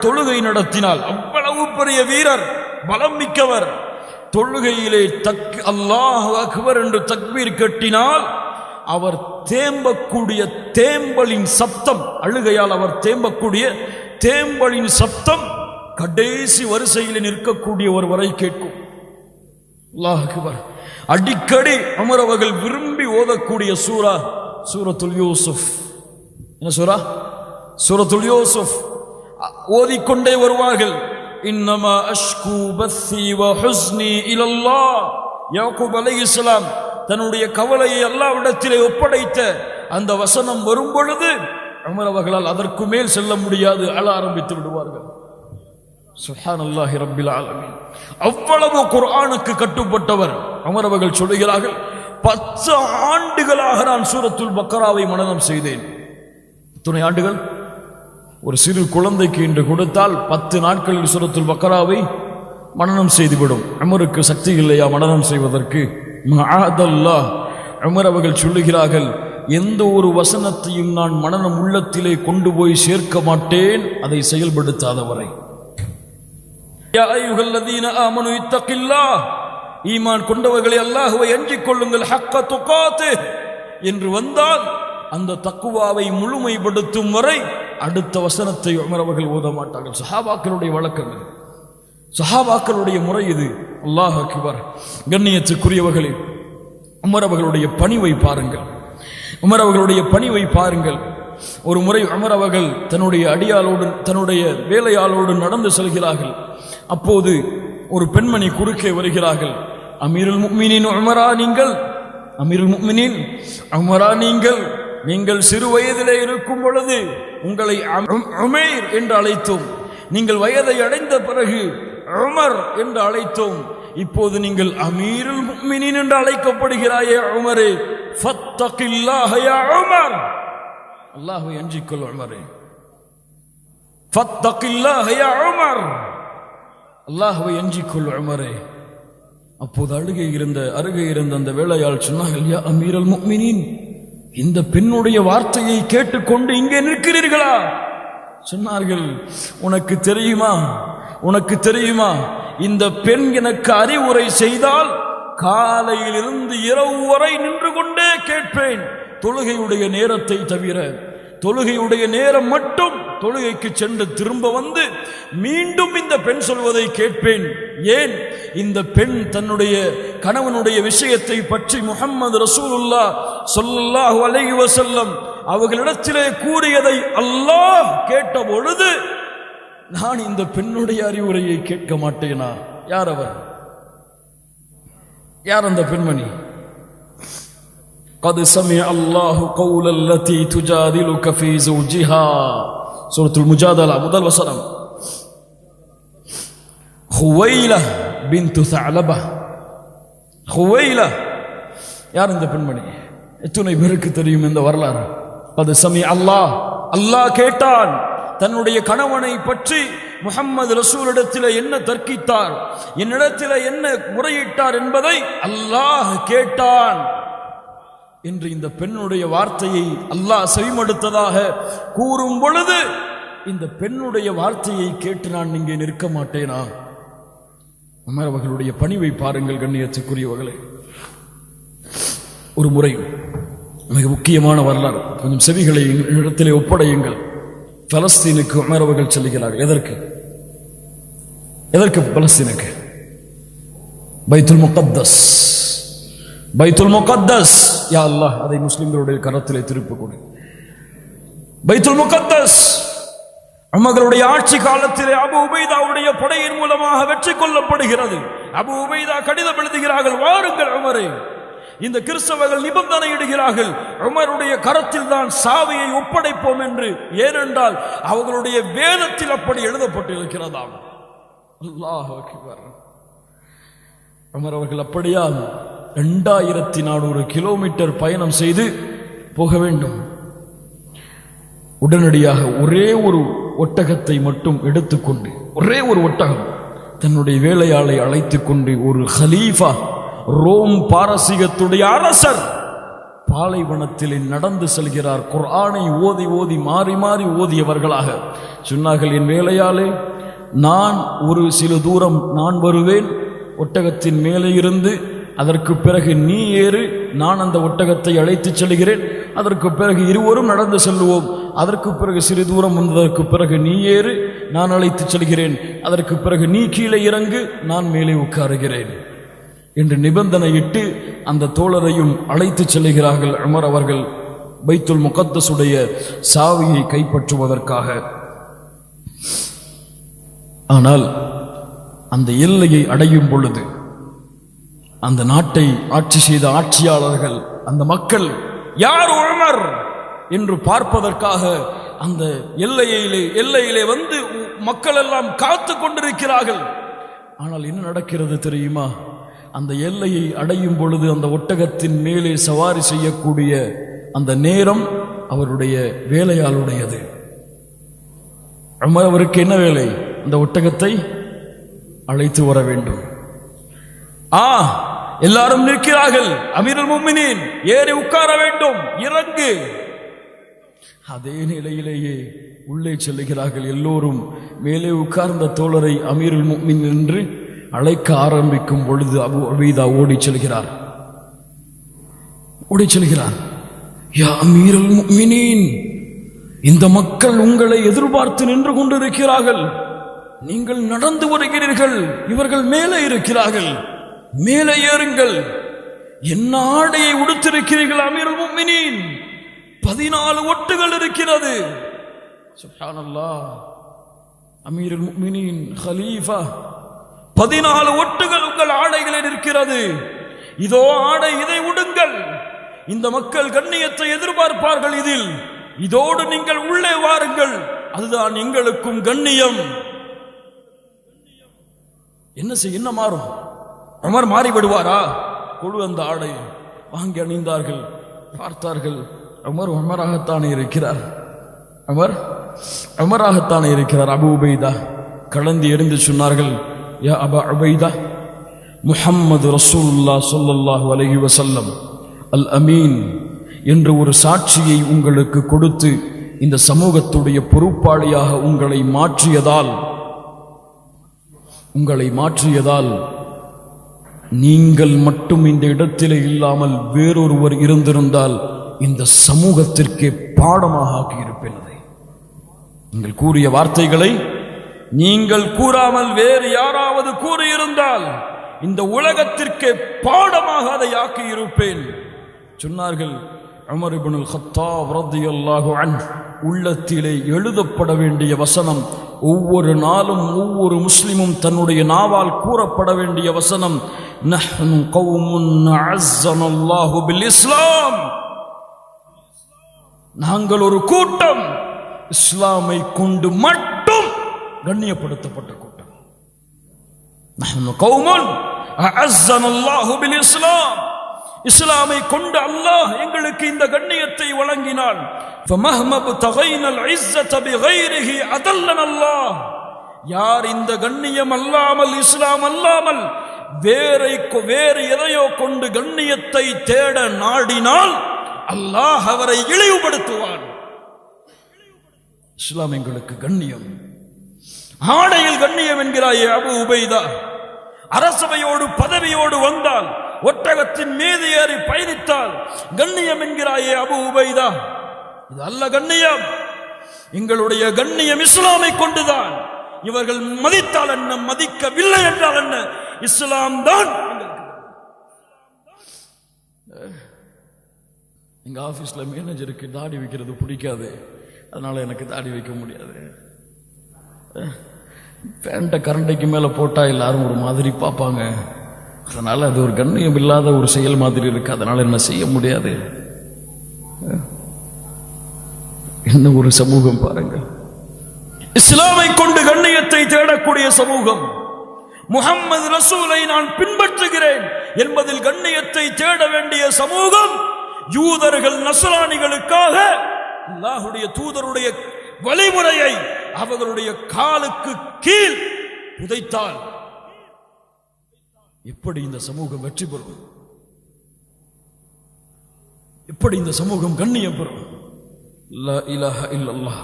தொழுகை நடத்தினால் அவ்வளவு பெரிய வீரர், பலம் மிக்கவர். தொழுகையிலே அல்லாஹு அக்பர் என்று தக்பீர் கட்டினால் அவர் தேம்பக்கூடிய தேம்பலின் சப்தம், அழுகையால் அவர் தேம்பக்கூடிய தேம்பலின் சப்தம் கடைசி வரிசையில் நிற்கக்கூடிய ஒரு வரை கேட்கும். அல்லாஹ் அக்பர். அடிக்கடி உமர் அவர்கள் விரும்பி ஓதக்கூடிய சூரா சூரத்துல் யூசுப். என்ன சூரா? சூரத்துல் யூசுப். ஓதிக்கொண்டே வருவார்கள். இன்னமா அஷ்கு பஸ்ஸி வ ஹுஸ்னி இலல்லாஹ். யாக்கூப் அலைஹிஸ்ஸலாம் தன்னுடைய கவலையை அல்லாஹ்விடத்திலே ஒப்படைத்த அந்த வசனம் வரும் பொழுது உமர் அவர்களால் அதற்கு மேல் செல்ல முடியாது, அழ ஆரம்பித்து விடுவார்கள். சுப்ஹானல்லாஹி ரப்பில் ஆலமீன். அவ்வளவு குர்ஆனுக்கு கட்டுப்பட்டவர் உமர் அவர்கள் சொல்கிறார்கள், 10 ஆண்டுகளாக நான் சூரத்துல் பக்கராவை மனனம் செய்தேன். எத்தனை ஆண்டுகள்? ஒரு சிறு குழந்தைக்கு இன்று கொடுத்தால் 10 நாட்களில் சூரத்துல் பக்கராவை மனனம் செய்துவிடும். உமருக்கு சக்தி இல்லையா மனனம் செய்வதற்கு? மஅதல்லாஹ். உமர் அவர்கள் சொல்லுகிறார்கள், எந்த ஒரு வசனத்தையும் நான் மனனம் உள்ளத்திலே கொண்டு போய் சேர்க்க மாட்டேன் அதை செயல்படுத்தாதவரை. யா அய்யுஹல்லதீன ஆமனு இத்தகில்லாஹ். ஈமான் கொண்டவர்களை அல்லாஹ்வை அஞ்சிக் கொள்ளுங்கள், ஹக்க துகாத்திஹ் என்று வந்தால் அந்த தக்குவாவை முழுமைப்படுத்தும் வரை அடுத்த வசனத்தை உமர் அவர்கள் ஓத மாட்டார்கள். சஹாபாக்களுடைய வழக்கம் இது, சஹாபாக்களுடைய முறை இது. அல்லாஹ் அக்பர். கண்ணியத்துக்குரியவர்களே, உமர் அவர்களுடைய பணிவை பாருங்கள், உமர் அவர்களுடைய பணிவை பாருங்கள். ஒரு முறை உமர் அவர்கள் தன்னுடைய அடியாளோடு தன்னுடைய வேலையாளோடு நடந்து செல்கிறார்கள். அப்போது ஒரு பெண்மணி குறுக்கே வருகிறார்கள். அமீருல் முஃமினீன் உமரா நீங்கள், அமீருல் முஃமினீன் உமரா நீங்கள், நீங்கள் சிறு வயதிலே இருக்கும் பொழுது உங்களை உமைர் என்று அழைத்தோம், நீங்கள் வயதை அடைந்த பிறகு உமர் என்று அழைத்தோம், இப்போது நீங்கள் அமீருல் முஃமினீன் என்று அழைக்கப்படுகிறாயே உமரே, ஃபத்தகில்லாஹ யா உமர். அல்லாஹ்வை அஞ்சிக்கொள் உமரே, ஃபத்தகில்லாஹ யா உமர், அல்லாஹ்வை அஞ்சிக்கொள் உமரே. அப்போது அருகே இருந்த அந்த வேலையாள் சொன்னார்கள், யா அமீருல் முஃமினீன், இந்த பெண்ணுடைய வார்த்தையை கேட்டுக்கொண்டு இங்கே நிற்கிறீர்களா? சொன்னார்கள், உனக்கு தெரியுமா, உனக்கு தெரியுமா, இந்த பெண் எனக்கு அறிவுரை செய்தால் காலையிலிருந்து இரவு வரை நின்று கொண்டே கேட்பேன், தொழுகையுடைய நேரத்தை தவிர. தொழுகையுடைய நேரம் மட்டும் தொழுகைக்கு சென்று திரும்ப வந்து மீண்டும் இந்த பெண் சொல்வதை கேட்பேன். ஏன்? இந்த பெண் தன்னுடைய கணவனுடைய விஷயத்தை பற்றி முஹம்மது ரசூலுல்லாஹ் ஸல்லல்லாஹு அலைஹி வஸல்லம் அவர்களிடத்திலே கூறியதை அல்லாஹ் கேட்ட பொழுது நான் இந்த பெண்ணுடைய அறிவுரையை கேட்க மாட்டேனா? யார் அவர்? யார் அந்த பெண்மணி? قد سمع الله قول التي تجادلك في زوجها. சூரத்துல் முஜாதலா முதல் வசனம். ஹுவைலா பின்து ஸஅலபா. ஹுவைலா யார் இந்த பெண்மணி? எத்தனை பேருக்கு தெரியும் இந்த வரலாறு? قد سمع الله, அல்லாஹ் கேட்டான் தன்னுடைய கணவனை பற்றி முஹம்மது ரசூலிடத்தில் என்ன தர்க்கித்தார், என்னிடத்தில் என்ன முறையிட்டார் என்பதை அல்லாஹ் கேட்டான் என்று இந்த பெண்ணுடைய வார்த்தையை அல்லாஹ் செவிமடுத்ததாக கூறும் பொழுது இந்த பெண்ணுடைய வார்த்தையை கேட்டு நான் இங்கே நிற்க மாட்டேனா? உமர் அவர்களுடைய பணிவை பாருங்கள் கண்ணியத்துக்குரியவர்களே. ஒரு முறை மிக முக்கியமான வரலாறு, கொஞ்சம் செவிகளை இடத்திலே ஒப்படையுங்கள். பலஸ்தீனுக்கு உமர் அவர்கள் செல்கிறார்கள். எதற்கு? எதற்கு பலஸ்தீனுக்கு? பைத்துல் முகத்தஸ். பைத்துல் முகத்தஸ், யா அல்லாஹ் அதை முஸ்லிம்களுடைய கரத்திலே திருப்பி கொடு. பைத்துல் முகத்தஸ் உமர்களுடைய ஆட்சி காலத்திலே அபு உபைதாவுடைய படையின் மூலமாக வெற்றி கொள்ளப்படுகிறது. அபு உபைதா கடிதம் எழுதுகிறார்கள், வாருங்கள் உமரே, இந்த கிறிஸ்தவர்கள் நிபந்தனை இடுகிறார்கள், உமருடைய கரத்தில் தான் சாவியை ஒப்படைப்போம் என்று. ஏனென்றால் அவர்களுடைய வேதத்தில் அப்படி எழுதப்பட்டு இருக்கிறதாம். அல்லாஹ் அக்பர். உமர் அவர்கள் அப்படியா 2400 கிலோமீட்டர் பயணம் செய்து போக வேண்டும். உடனடியாக ஒரே ஒரு ஒட்டகத்தை மட்டும் எடுத்துக்கொண்டு, ஒரே ஒரு ஒட்டகம், தன்னுடைய வேலையாளை அழைத்துக் கொண்டு ஒரு ஹலீஃபா, ரோம் பாரசீகத்துடைய அரசர் பாலைவனத்தில் நடந்து செல்கிறார். குர்ஆனை ஓதி ஓதி மாறி மாறி ஓதியவர்களாக சொன்னார்கள், என் வேலையாலே நான் ஒரு சில தூரம் நான் வருவேன், ஒட்டகத்தின் மேலே இருந்து அதற்கு பிறகு நீ ஏறு, நான் அந்த ஒட்டகத்தை அழைத்து செல்கிறேன், அதற்கு பிறகு இருவரும் நடந்து செல்வோம், அதற்கு பிறகு சிறு தூரம் வந்ததற்கு பிறகு நீ ஏறு, நான் அழைத்து செல்கிறேன், அதற்கு பிறகு நீ கீழே இறங்கு, நான் மேலே உட்காருகிறேன் என்று நிபந்தனையிட்டு அந்த தோழரையும் அழைத்து செல்கிறார்கள் உமர் அவர்கள் பைத்துல் முகத்தஸுடைய சாவியை கைப்பற்றுவதற்காக. ஆனால் அந்த எல்லையை அடையும் பொழுது அந்த நாட்டை ஆட்சி செய்த ஆட்சியாளர்கள், அந்த மக்கள் யார் உமர் என்று பார்ப்பதற்காக அந்த எல்லையிலே வந்து மக்கள் எல்லாம் காத்து கொண்டிருக்கிறார்கள். ஆனால் என்ன நடக்கிறது தெரியுமா? அந்த எல்லையை அடையும் பொழுது அந்த ஒட்டகத்தின் மேலே சவாரி செய்யக்கூடிய அந்த நேரம் அவருடைய வேலையாளுடையது. உமர் அவருக்கு என்ன வேலை? அந்த ஒட்டகத்தை அழைத்து வர வேண்டும். எல்லாரும் நிற்கிறார்கள். அமீருல் முஃமினீன் ஏறி உட்கார வேண்டும், இறங்கு. அதே நிலையிலேயே உள்ளே செல்லுகிறார்கள். எல்லோரும் மேலே உட்கார்ந்த தோழரை அமீருல் முஃமினீன் என்று அழைக்க ஆரம்பிக்கும் பொழுது அபு உபைதா ஓடிச் செல்கிறார். யா அமீருல் முஃமினீன், இந்த மக்கள் உங்களை எதிர்பார்த்து நின்று கொண்டிருக்கிறார்கள், நீங்கள் நடந்து வருகிறீர்கள், இவர்கள் மேலே இருக்கிறார்கள், மேலே ஏறுங்கள். என்ன ஆடையை உடுத்திருக்கிறீர்கள் அமீருல் முஃமினீன்? 14 ஒட்டுகள் இருக்கிறது. சுப்ஹானல்லாஹ், அமீருல் முஃமினீன் கலீஃபா, 14 ஒட்டுகள் உங்கள் ஆடைகளில் இருக்கிறது. இதோ ஆடை, இதை உடுங்கள். இந்த மக்கள் கண்ணியத்தை எதிர்பார்ப்பார்கள் இதில். இதோடு நீங்கள் உள்ளே வாருங்கள், அதுதான் எங்களுக்கும் கண்ணியம். என்ன மாறும்? உமர் மாறிவிடுவாரா? கொடு அந்த ஆடை. வாங்கி அணிந்தார்கள். பார்த்தார்கள், உமராகத்தானே இருக்கிறார். உமராகத்தானே இருக்கிறார். அபு உபைதா கலந்து எறிந்து சொன்னார்கள், யா அபா உபைதா, முஹம்மது ரசூலுல்லாஹ் ஸல்லல்லாஹு அலைஹி வஸல்லம் அல் அமீன் என்று ஒரு சாட்சியை உங்களுக்கு கொடுத்து இந்த சமூகத்துடைய பொறுப்பாளியாக உங்களை மாற்றியதால் நீங்கள் மட்டும் இந்த இடத்திலே இல்லாமல் வேறொருவர் இருந்திருந்தால் இந்த சமூகத்திற்கே பாடமாக ஆக்கியிருப்பேன். அதை நீங்கள் கூறிய வார்த்தைகளை நீங்கள் கூறாமல் வேறு யாராவது கூறியிருந்தால் இந்த உலகத்திற்கே பாடமாக அதை ஆக்கியிருப்பேன் சொன்னார்கள். உமர் இப்னுல் கத்தாப் ரலியல்லாஹு அன்ஹு உள்ளத்திலே எழுதப்பட வேண்டிய வசனம், ஒவ்வொரு நாளும் ஒவ்வொரு முஸ்லிமும் தன்னுடைய நாவால் கூறப்பட வேண்டிய வசனம், நஹ்னு கௌமுன் அஸ்ஸனல்லாஹு பில் இஸ்லாம், நாங்கள் ஒரு கூட்டம் இஸ்லாமை கொண்டு மட்டும் கண்ணியப்படுத்தப்பட்ட கூட்டம். நஹ்னு கௌமுன் அஸ்ஸனல்லாஹு பில் இஸ்லாம், இஸ்லாமை கொண்டு அல்லாஹ் எங்களுக்கு இந்த கண்ணியத்தை வழங்கினான். யார் இந்த கண்ணியம் அல்லாமல், இஸ்லாம் அல்லாமல் வேறு எதையோ கொண்டு கண்ணியத்தை தேட நாடினால் அல்லாஹ் அவரை இழிவுபடுத்துவான். இஸ்லாம் எங்களுக்கு கண்ணியம். ஆடையில் கண்ணியம் என்கிறாயே அபு உபைதா, அரசவையோடு பதவியோடு வந்தால், ஒட்டகத்தின் மீது ஏறி பயணித்தால் கண்ணியம் என்கிறாயே அபு உபைதா, இது அல்ல கண்ணியம். எங்களுடைய கண்ணியம் இஸ்லாமை கொண்டுதான். இவர்கள் மதித்தால் என்ன, மதிக்கவில்லை என்றால் என்ன, இஸ்லாம் தான். எங்க ஆபீஸ்ல மேனேஜருக்கு தாடி வைக்கிறது பிடிக்காது, அதனால எனக்கு தாடி வைக்க முடியாது. பேண்ட கரண்டைக்கு மேல போட்டா எல்லாரும் ஒரு மாதிரி பார்ப்பாங்க, அதனால அது ஒரு கண்ணியம் இல்லாத ஒரு செயல் மாதிரி இருக்கு, அதனால என்ன செய்ய முடியாது. என்ன ஒரு சமூகம் பாருங்கள், இஸ்லாமை கொண்டு கண்ணியத்தை தேடக்கூடிய சமூகம். முஹம்மது ரசூலை நான் பின்பற்றுகிறேன் என்பதில் கண்ணியத்தை தேட வேண்டிய சமூகம். யூதர்கள் நஸ்ரானிகளுக்காக அல்லாஹ்வுடைய தூதருடைய வழிமுறையை அவர்களுடைய காலுக்கு கீழ் புதைத்தால் எப்படி இந்த சமூகம் வெற்றி பெறும்? எப்படி இந்த சமூகம் கண்ணியம் பெறும்? லா இலாஹ இல்லல்லாஹ்.